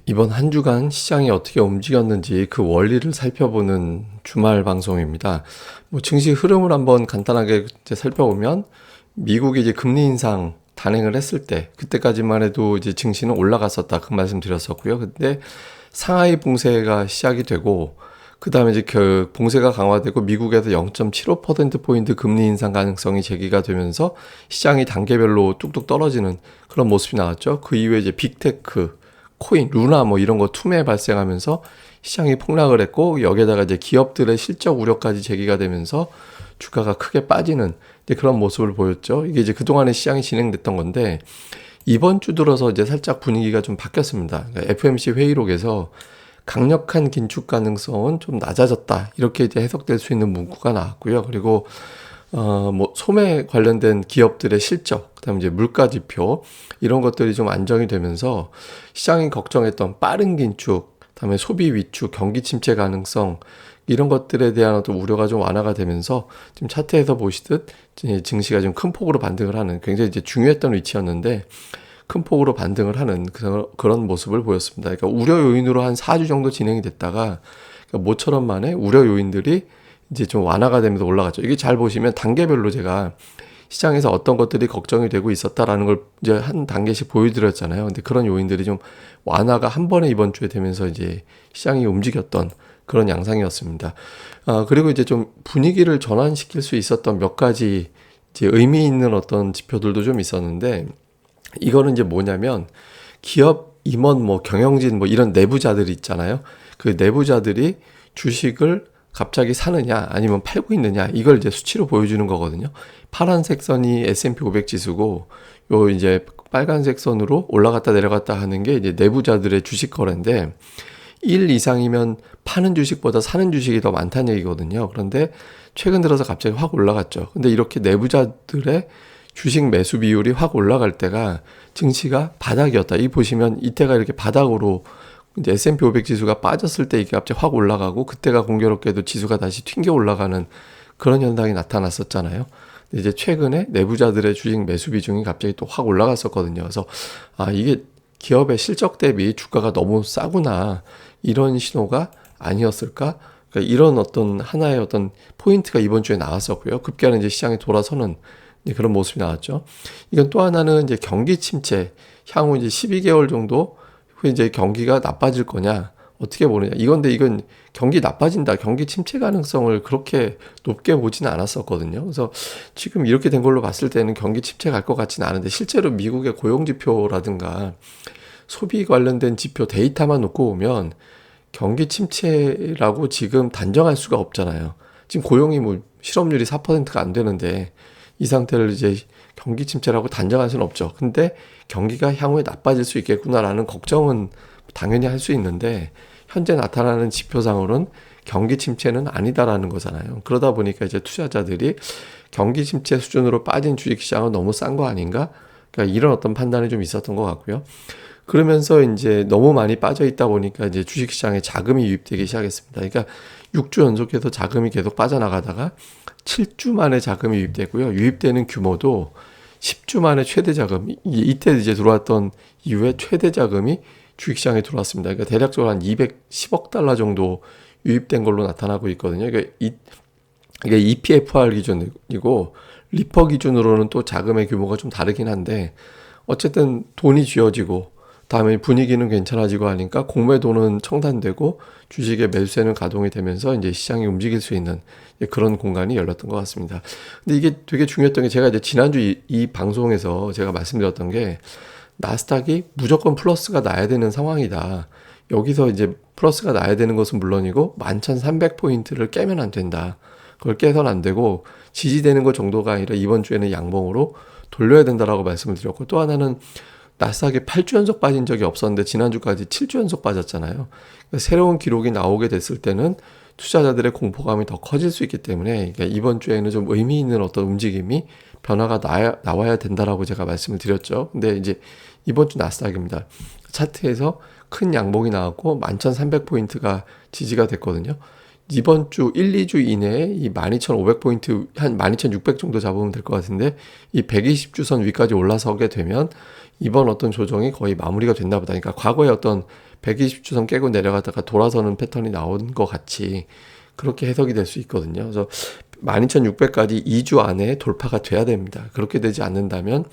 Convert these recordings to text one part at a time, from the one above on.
이번 한 주간 시장이 어떻게 움직였는지 그 원리를 살펴보는 주말 방송입니다. 증시 흐름을 한번 간단하게 이제 살펴보면 미국이 이제 금리 인상 단행을 했을 때 그때까지만 해도 이제 증시는 올라갔었다 그 말씀 드렸었고요. 근데 상하이 봉쇄가 시작이 되고 그다음에 이제 그 봉쇄가 강화되고 미국에서 0.75%포인트 금리 인상 가능성이 제기가 되면서 시장이 단계별로 뚝뚝 떨어지는 그런 모습이 나왔죠. 그 이후에 이제 빅테크 코인, 루나 뭐 이런 거 투매 발생하면서 시장이 폭락을 했고 여기에다가 이제 기업들의 실적 우려까지 제기가 되면서 주가가 크게 빠지는 이제 그런 모습을 보였죠. 이게 이제 그동안의 시장이 진행됐던 건데 이번 주 들어서 이제 살짝 분위기가 좀 바뀌었습니다. 그러니까 FOMC 회의록에서 강력한 긴축 가능성은 좀 낮아졌다. 이렇게 이제 해석될 수 있는 문구가 나왔고요. 그리고 소매 관련된 기업들의 실적, 그다음에 이제 물가 지표 이런 것들이 좀 안정이 되면서 시장이 걱정했던 빠른 긴축, 그다음에 소비 위축, 경기 침체 가능성 이런 것들에 대한 어떤 우려가 좀 완화가 되면서 지금 차트에서 보시듯 증시가 좀 큰 폭으로 반등을 하는 굉장히 이제 중요했던 위치였는데 큰 폭으로 반등을 하는 그런 모습을 보였습니다. 그러니까 우려 요인으로 한 4주 정도 진행이 됐다가 모처럼 만에 우려 요인들이 이제 좀 완화가 되면서 올라갔죠. 이게 잘 보시면 단계별로 제가 시장에서 어떤 것들이 걱정이 되고 있었다라는 걸 이제 한 단계씩 보여드렸잖아요. 근데 그런 요인들이 좀 완화가 한 번에 이번 주에 되면서 이제 시장이 움직였던 그런 양상이었습니다. 그리고 이제 좀 분위기를 전환시킬 수 있었던 몇 가지 이제 의미 있는 어떤 지표들도 좀 있었는데 이거는 이제 뭐냐면 기업 임원 뭐 경영진 뭐 이런 내부자들이 있잖아요. 그 내부자들이 주식을 갑자기 사느냐 아니면 팔고 있느냐 이걸 이제 수치로 보여주는 거거든요. 파란색 선이 S&P 500 지수고 요 이제 빨간색 선으로 올라갔다 내려갔다 하는 게 이제 내부자들의 주식 거래인데 1 이상이면 파는 주식보다 사는 주식이 더 많다는 얘기거든요. 그런데 최근 들어서 갑자기 확 올라갔죠. 근데 이렇게 내부자들의 주식 매수 비율이 확 올라갈 때가 증시가 바닥이었다. 이 보시면 이때가 이렇게 바닥으로 이제 S&P 500 지수가 빠졌을 때 이게 갑자기 확 올라가고 그때가 공교롭게도 지수가 다시 튕겨 올라가는 그런 현상이 나타났었잖아요. 근데 이제 최근에 내부자들의 주식 매수 비중이 갑자기 또 확 올라갔었거든요. 그래서 이게 기업의 실적 대비 주가가 너무 싸구나 이런 신호가 아니었을까? 그러니까 이런 어떤 하나의 어떤 포인트가 이번 주에 나왔었고요. 급기야는 이제 시장이 돌아서는 그런 모습이 나왔죠. 이건 또 하나는 이제 경기 침체, 향후 이제 12개월 정도 후에 이제 경기가 나빠질 거냐, 어떻게 보느냐. 이건 경기 나빠진다, 경기 침체 가능성을 그렇게 높게 보지는 않았었거든요. 그래서 지금 이렇게 된 걸로 봤을 때는 경기 침체 갈 것 같지는 않은데 실제로 미국의 고용지표라든가 소비 관련된 지표 데이터만 놓고 보면 경기 침체라고 지금 단정할 수가 없잖아요. 지금 고용이 뭐 실업률이 4%가 안 되는데 이 상태를 이제 경기 침체라고 단정할 수는 없죠. 근데 경기가 향후에 나빠질 수 있겠구나라는 걱정은 당연히 할 수 있는데 현재 나타나는 지표상으로는 경기 침체는 아니다라는 거잖아요. 그러다 보니까 이제 투자자들이 경기 침체 수준으로 빠진 주식시장은 너무 싼 거 아닌가? 그러니까 이런 어떤 판단이 좀 있었던 것 같고요. 그러면서 이제 너무 많이 빠져 있다 보니까 이제 주식시장에 자금이 유입되기 시작했습니다. 그러니까 6주 연속해서 자금이 계속 빠져나가다가 7주 만에 자금이 유입되고요. 유입되는 규모도 10주 만에 최대 자금, 이때 이제 들어왔던 이후에 최대 자금이 주식시장에 들어왔습니다. 그러니까 대략적으로 한 210억 달러 정도 유입된 걸로 나타나고 있거든요. 그러니까 이게 EPFR 기준이고 리퍼 기준으로는 또 자금의 규모가 좀 다르긴 한데 어쨌든 돈이 쥐어지고 다음에 분위기는 괜찮아지고 하니까 공매도는 청산되고 주식의 매수세는 가동이 되면서 이제 시장이 움직일 수 있는 그런 공간이 열렸던 것 같습니다. 근데 이게 되게 중요했던 게 제가 이제 지난주 이 방송에서 제가 말씀드렸던 게 나스닥이 무조건 플러스가 나야 되는 상황이다. 여기서 이제 플러스가 나야 되는 것은 물론이고 11,300포인트를 깨면 안 된다. 그걸 깨서는 안 되고 지지되는 것 정도가 아니라 이번 주에는 양봉으로 돌려야 된다라고 말씀을 드렸고 또 하나는 나스닥이 8주 연속 빠진 적이 없었는데 지난주까지 7주 연속 빠졌잖아요. 그러니까 새로운 기록이 나오게 됐을 때는 투자자들의 공포감이 더 커질 수 있기 때문에 그러니까 이번 주에는 좀 의미 있는 어떤 움직임이 변화가 나와야 된다라고 제가 말씀을 드렸죠. 근데 이제 이번 주 나스닥입니다. 차트에서 큰 양봉이 나왔고 11,300포인트가 지지가 됐거든요. 이번 주 1, 2주 이내에 이 12,500포인트 한 12,600 정도 잡으면 될 것 같은데 이 120주선 위까지 올라서게 되면 이번 어떤 조정이 거의 마무리가 됐나 보다. 그러니까 과거에 어떤 120주선 깨고 내려가다가 돌아서는 패턴이 나온 것 같이 그렇게 해석이 될 수 있거든요. 그래서 12,600까지 2주 안에 돌파가 돼야 됩니다. 그렇게 되지 않는다면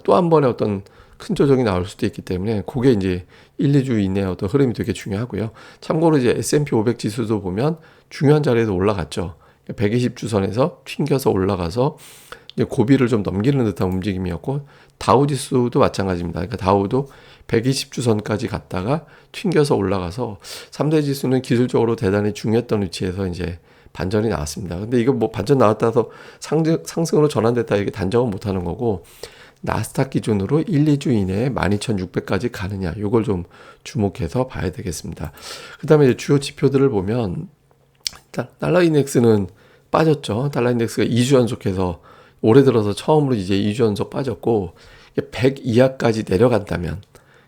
또 한 번의 어떤 큰 조정이 나올 수도 있기 때문에 그게 이제 1, 2주 이내의 어떤 흐름이 되게 중요하고요. 참고로 이제 S&P 500 지수도 보면 중요한 자리에서 올라갔죠. 120주선에서 튕겨서 올라가서 이제 고비를 좀 넘기는 듯한 움직임이었고, 다우 지수도 마찬가지입니다. 그러니까 다우도 120주선까지 갔다가 튕겨서 올라가서 3대 지수는 기술적으로 대단히 중요했던 위치에서 이제 반전이 나왔습니다. 근데 이거 뭐 반전 나왔다 해서 상승으로 전환됐다 이게 단정은 못 하는 거고, 나스닥 기준으로 1, 2주 이내에 12,600까지 가느냐, 요걸 좀 주목해서 봐야 되겠습니다. 그 다음에 주요 지표들을 보면, 달러 인덱스는 빠졌죠. 달러 인덱스가 2주 연속해서 올해 들어서 처음으로 이제 2주 연속 빠졌고, 100 이하까지 내려간다면,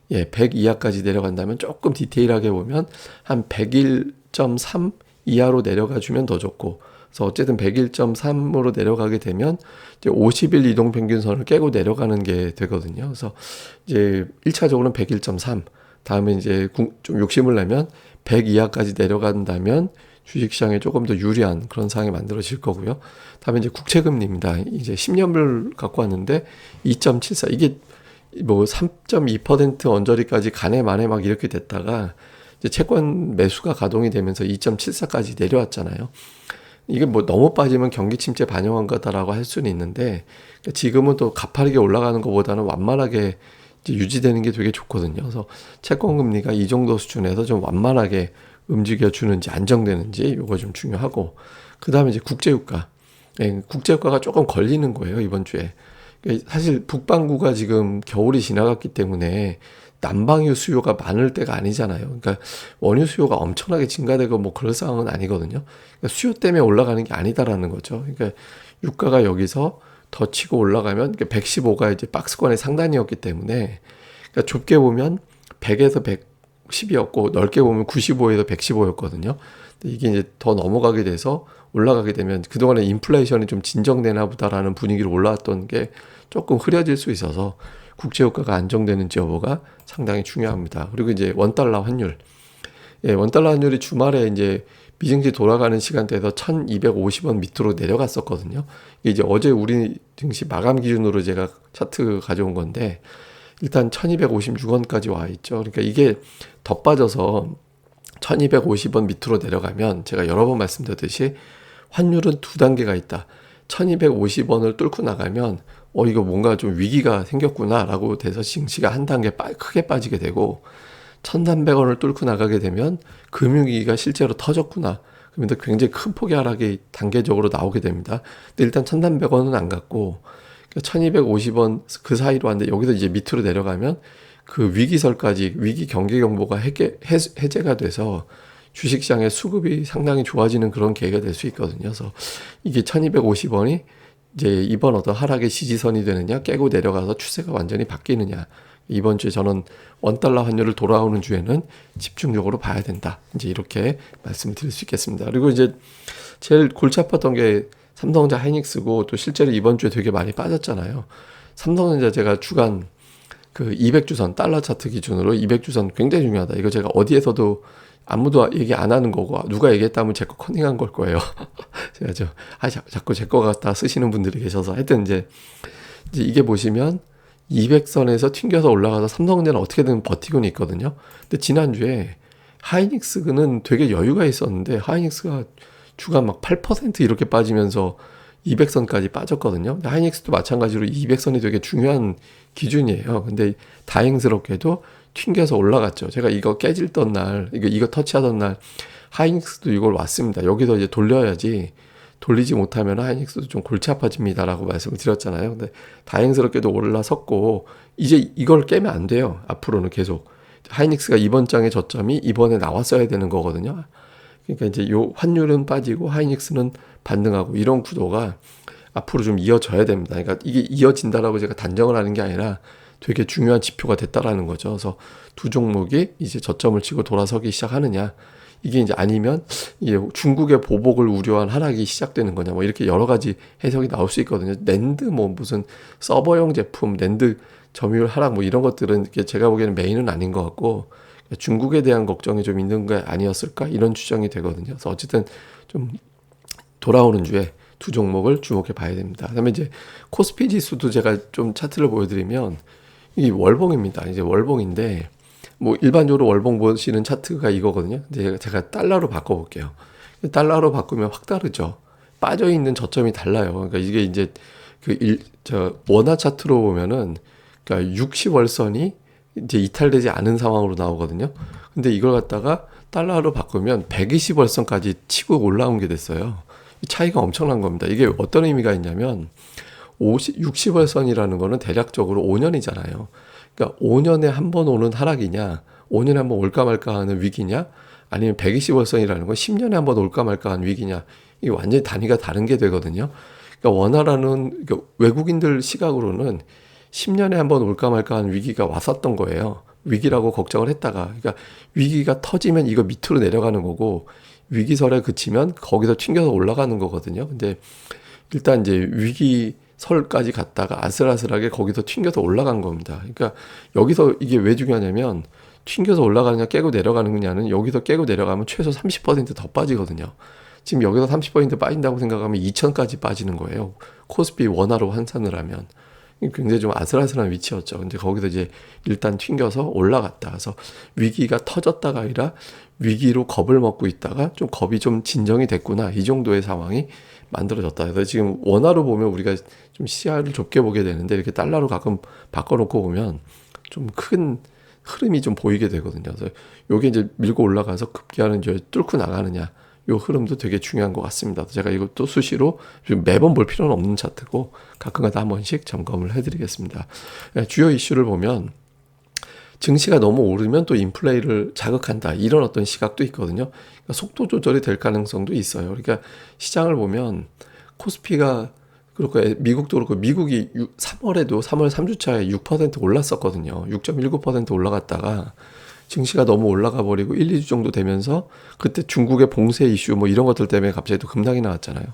100 이하까지 내려간다면 조금 디테일하게 보면 한 101.3 이하로 내려가 주면 더 좋고, 그래서 어쨌든 101.3으로 내려가게 되면 이제 50일 이동 평균선을 깨고 내려가는 게 되거든요. 그래서 이제 1차적으로는 101.3, 다음에 이제 좀 욕심을 내면 100 이하까지 내려간다면 주식시장에 조금 더 유리한 그런 상황이 만들어질 거고요. 다음에 이제 국채금리입니다. 이제 10년물 갖고 왔는데 2.74, 이게 뭐 3.2% 언저리까지 가네 마네 막 이렇게 됐다가 이제 채권 매수가 가동이 되면서 2.74까지 내려왔잖아요. 이게 뭐 너무 빠지면 경기 침체 반영한 거다라고 할 수는 있는데, 지금은 또 가파르게 올라가는 것보다는 완만하게 이제 유지되는 게 되게 좋거든요. 그래서 채권 금리가 이 정도 수준에서 좀 완만하게 움직여 주는지 안정되는지 요거 좀 중요하고, 그 다음에 이제 국제유가. 국제유가가 조금 걸리는 거예요, 이번 주에. 사실 북반구가 지금 겨울이 지나갔기 때문에 남방유 수요가 많을 때가 아니잖아요. 그러니까 원유 수요가 엄청나게 증가되고 뭐 그럴 상황은 아니거든요. 그러니까 수요 때문에 올라가는 게 아니다라는 거죠. 그러니까 유가가 여기서 더 치고 올라가면 115가 이제 박스권의 상단이었기 때문에, 그러니까 좁게 보면 100에서 110이었고 넓게 보면 95에서 115였거든요. 근데 이게 이제 더 넘어가게 돼서 올라가게 되면 그동안에 인플레이션이 좀 진정되나 보다라는 분위기로 올라왔던 게 조금 흐려질 수 있어서 국제유가가 안정되는지 여부가 상당히 중요합니다. 그리고 이제 원달러 환율. 원달러 환율이 주말에 이제 미증시 돌아가는 시간대에서 1250원 밑으로 내려갔었거든요. 이게 이제 어제 우리 증시 마감 기준으로 제가 차트 가져온 건데, 일단 1256원까지 와 있죠. 그러니까 이게 더 빠져서 1250원 밑으로 내려가면 제가 여러 번 말씀드렸듯이 환율은 두 단계가 있다. 1250원을 뚫고 나가면 이거 뭔가 좀 위기가 생겼구나 라고 돼서 증시가 한 단계 크게 빠지게 되고, 1300원을 뚫고 나가게 되면 금융위기가 실제로 터졌구나, 그러면 굉장히 큰 폭의 하락이 단계적으로 나오게 됩니다. 근데 일단 1300원은 안 갔고 1250원 그 사이로 왔는데, 여기서 이제 밑으로 내려가면 그 위기설까지, 위기 경계 경보가 해제가 돼서 주식시장의 수급이 상당히 좋아지는 그런 계기가 될 수 있거든요. 그래서 이게 1250원이 이제 이번 어떤 하락의 지지선이 되느냐, 깨고 내려가서 추세가 완전히 바뀌느냐, 이번 주에 저는 원달러 환율을 돌아오는 주에는 집중적으로 봐야 된다, 이제 이렇게 말씀을 드릴 수 있겠습니다. 그리고 이제 제일 골치 아팠던 게 삼성전자 하이닉스고, 또 실제로 이번 주에 되게 많이 빠졌잖아요. 삼성전자 제가 주간 그 200주선 달러 차트 기준으로 200주선 굉장히 중요하다, 이거 제가 어디에서도 아무도 얘기 안 하는 거고, 누가 얘기했다면 제 거 컨닝한 걸 거예요. 제가 자꾸 제 거 갖다 쓰시는 분들이 계셔서. 하여튼 이제 이게 보시면 200선에서 튕겨서 올라가서 삼성전자는 어떻게든 버티고는 있거든요. 근데 지난주에 하이닉스는 되게 여유가 있었는데, 하이닉스가 주간 막 8% 이렇게 빠지면서 200선까지 빠졌거든요. 근데 하이닉스도 마찬가지로 200선이 되게 중요한 기준이에요. 근데 다행스럽게도 튕겨서 올라갔죠. 제가 이거 깨질던 날, 이거 터치하던 날 하이닉스도 이걸 왔습니다. 여기서 이제 돌려야지, 돌리지 못하면 하이닉스도 좀 골치 아파집니다라고 말씀을 드렸잖아요. 근데 다행스럽게도 올라섰고, 이제 이걸 깨면 안 돼요. 앞으로는 계속 하이닉스가 이번 장의 저점이 이번에 나왔어야 되는 거거든요. 그러니까 이제 요 환율은 빠지고 하이닉스는 반등하고, 이런 구도가 앞으로 좀 이어져야 됩니다. 그러니까 이게 이어진다라고 제가 단정을 하는 게 아니라 되게 중요한 지표가 됐다라는 거죠. 그래서 두 종목이 이제 저점을 치고 돌아서기 시작하느냐, 이게 이제 아니면 이게 중국의 보복을 우려한 하락이 시작되는 거냐, 뭐 이렇게 여러 가지 해석이 나올 수 있거든요. 낸드 뭐 무슨 서버용 제품 낸드 점유율 하락 뭐 이런 것들은 제가 보기에는 메인은 아닌 것 같고, 중국에 대한 걱정이 좀 있는 게 아니었을까 이런 추정이 되거든요. 그래서 어쨌든 좀 돌아오는 주에 두 종목을 주목해 봐야 됩니다. 그다음에 이제 코스피 지수도 제가 좀 차트를 보여드리면 이 월봉입니다. 이제 월봉인데 뭐 일반적으로 월봉 보시는 차트가 이거거든요. 근데 제가 달러로 바꿔볼게요. 달러로 바꾸면 확 다르죠. 빠져 있는 저점이 달라요. 그러니까 이게 이제 원화 차트로 보면은 그러니까 60월선이 이제 이탈되지 않은 상황으로 나오거든요. 근데 이걸 갖다가 달러로 바꾸면 120월선까지 치고 올라온 게 됐어요. 이 차이가 엄청난 겁니다. 이게 어떤 의미가 있냐면 60월선이라는 거는 대략적으로 5년이잖아요. 그러니까 5년에 한 번 오는 하락이냐, 5년에 한 번 올까 말까 하는 위기냐, 아니면 120월선이라는 건 10년에 한 번 올까 말까 하는 위기냐, 이게 완전히 단위가 다른 게 되거든요. 그러니까 원화라는 그러니까 외국인들 시각으로는 10년에 한 번 올까 말까 하는 위기가 왔었던 거예요. 위기라고 걱정을 했다가, 그러니까 위기가 터지면 이거 밑으로 내려가는 거고, 위기설에 그치면 거기서 튕겨서 올라가는 거거든요. 근데 일단 이제 위기설까지 갔다가 아슬아슬하게 거기서 튕겨서 올라간 겁니다. 그러니까 여기서 이게 왜 중요하냐면 튕겨서 올라가느냐 깨고 내려가느냐는 여기서 깨고 내려가면 최소 30%더 빠지거든요. 지금 여기서 30% 빠진다고 생각하면 2천까지 빠지는 거예요. 코스피 원화로 환산을 하면. 굉장히 좀 아슬아슬한 위치였죠. 근데 거기서 이제 일단 튕겨서 올라갔다. 그래서 위기가 터졌다가 아니라 위기로 겁을 먹고 있다가 좀 겁이 좀 진정이 됐구나. 이 정도의 상황이 만들어졌다. 그래서 지금 원화로 보면 우리가 좀 시야를 좁게 보게 되는데 이렇게 달러로 가끔 바꿔놓고 보면 좀 큰 흐름이 좀 보이게 되거든요. 그래서 요게 이제 밀고 올라가서 급기야는 이제 뚫고 나가느냐. 요 흐름도 되게 중요한 것 같습니다. 제가 이것도 수시로 매번 볼 필요는 없는 차트고 가끔가다 한 번씩 점검을 해드리겠습니다. 주요 이슈를 보면 증시가 너무 오르면 또 인플레이를 자극한다. 이런 어떤 시각도 있거든요. 그러니까 속도 조절이 될 가능성도 있어요. 그러니까 시장을 보면 코스피가 그렇고 미국도 그렇고 미국이 3월에도 3월 3주차에 6% 올랐었거든요. 6.19% 올라갔다가 증시가 너무 올라가 버리고 1, 2주 정도 되면서 그때 중국의 봉쇄 이슈 뭐 이런 것들 때문에 갑자기 또 급락이 나왔잖아요.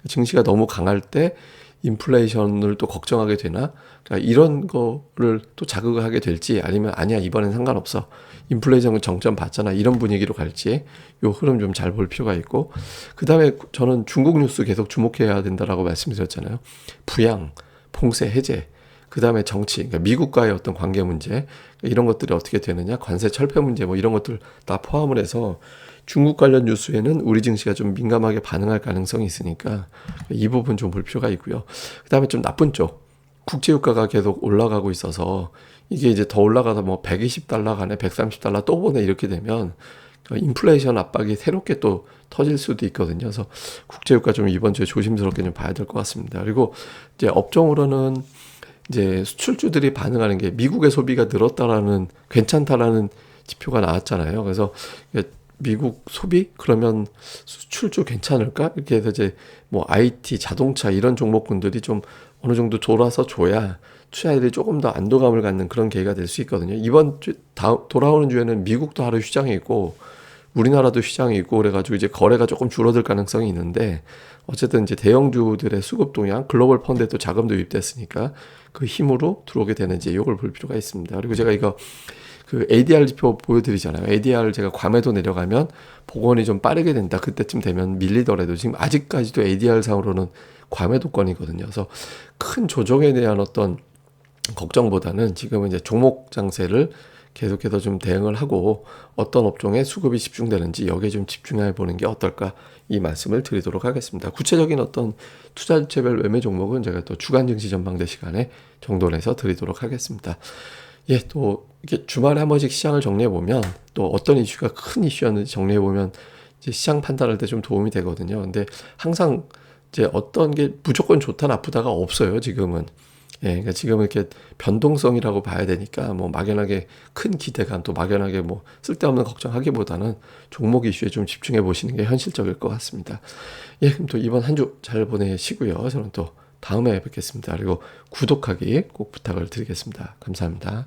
증시가 너무 강할 때 인플레이션을 또 걱정하게 되나? 그러니까 이런 거를 또 자극을 하게 될지 아니면 아니야 이번엔 상관없어. 인플레이션은 정점 봤잖아. 이런 분위기로 갈지 요 흐름 좀 잘 볼 필요가 있고 그다음에 저는 중국 뉴스 계속 주목해야 된다라고 말씀드렸잖아요. 부양, 봉쇄 해제 그다음에 정치, 그러니까 미국과의 어떤 관계 문제 이런 것들이 어떻게 되느냐, 관세 철폐 문제 뭐 이런 것들 다 포함을 해서 중국 관련 뉴스에는 우리 증시가 좀 민감하게 반응할 가능성이 있으니까 이 부분 좀 볼 필요가 있고요. 그다음에 좀 나쁜 쪽, 국제유가가 계속 올라가고 있어서 이게 이제 더 올라가서 뭐 120달러 가네, 130달러 또 보내 이렇게 되면 인플레이션 압박이 새롭게 또 터질 수도 있거든요. 그래서 국제유가 좀 이번 주에 조심스럽게 좀 봐야 될 것 같습니다. 그리고 이제 업종으로는 이제 수출주들이 반응하는 게 미국의 소비가 늘었다라는 괜찮다라는 지표가 나왔잖아요. 그래서 미국 소비 그러면 수출주 괜찮을까? 이렇게 해서 이제 뭐 IT, 자동차 이런 종목군들이 좀 어느 정도 돌아서 줘야 투자자들이 조금 더 안도감을 갖는 그런 계기가 될 수 있거든요. 이번 주 돌아오는 주에는 미국도 하루 시장이 있고 우리나라도 시장이 있고 그래가지고 이제 거래가 조금 줄어들 가능성이 있는데 어쨌든 이제 대형주들의 수급 동향, 글로벌 펀드에 또 자금도 유입됐으니까 그 힘으로 들어오게 되는지 이걸 볼 필요가 있습니다. 그리고 제가 이거 그 ADR 지표 보여드리잖아요. ADR 제가 괌에도 내려가면 복원이 좀 빠르게 된다. 그때쯤 되면 밀리더라도 지금 아직까지도 ADR 상으로는 괌에도권이거든요. 그래서 큰 조정에 대한 어떤 걱정보다는 지금은 이제 종목 장세를 계속해서 좀 대응을 하고 어떤 업종에 수급이 집중되는지 여기에 좀 집중해 보는 게 어떨까 이 말씀을 드리도록 하겠습니다. 구체적인 어떤 투자 주체별 매매 종목은 제가 또 주간 증시 전망대 시간에 정돈해서 드리도록 하겠습니다. 예, 또 이렇게 주말에 한 번씩 시장을 정리해 보면 또 어떤 이슈가 큰 이슈였는지 정리해 보면 이제 시장 판단할 때 좀 도움이 되거든요. 근데 항상 이제 어떤 게 무조건 좋다 나쁘다가 없어요. 지금은. 예, 그러니까 지금은 이렇게 변동성이라고 봐야 되니까 뭐 막연하게 큰 기대감 또 막연하게 뭐 쓸데없는 걱정하기보다는 종목 이슈에 좀 집중해 보시는 게 현실적일 것 같습니다. 예, 그럼 또 이번 한 주 잘 보내시고요. 저는 또 다음에 뵙겠습니다. 그리고 구독하기 꼭 부탁을 드리겠습니다. 감사합니다.